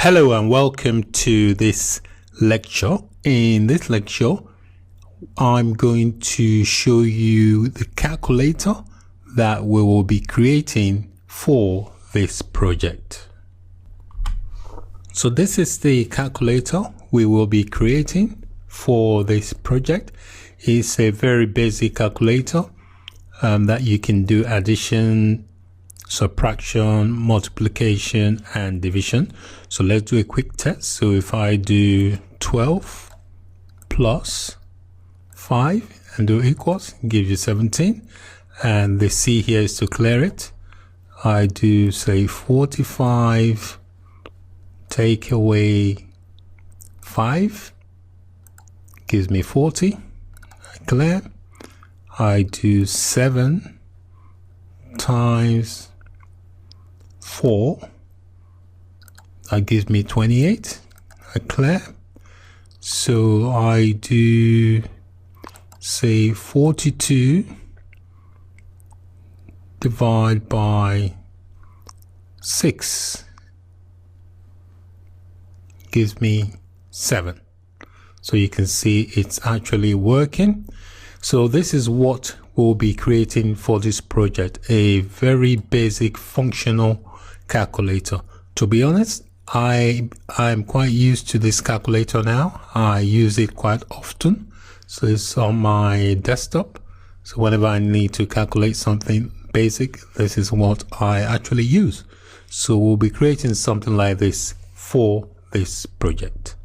Hello and welcome to this lecture. In this lecture, I'm going to show you the calculator that we will be creating for this project. So this is the calculator we will be creating for this project. It's a very basic calculator that you can do addition, subtraction, multiplication, and division. So let's do a quick test. So if I do 12 plus 5 and do equals, gives you 17. And the C here is to clear it. I do say 45, take away 5, gives me 40. I clear. I do 7 times 4, that gives me 28. I clear. So I do say 42 divide by 6 gives me 7. So you can see it's actually working. So this is what we'll be creating for this project, a very basic functional calculator. To be honest, I'm quite used to this calculator now. I use it quite often. So it's on my desktop. So whenever I need to calculate something basic, this is what I actually use. So we'll be creating something like this for this project.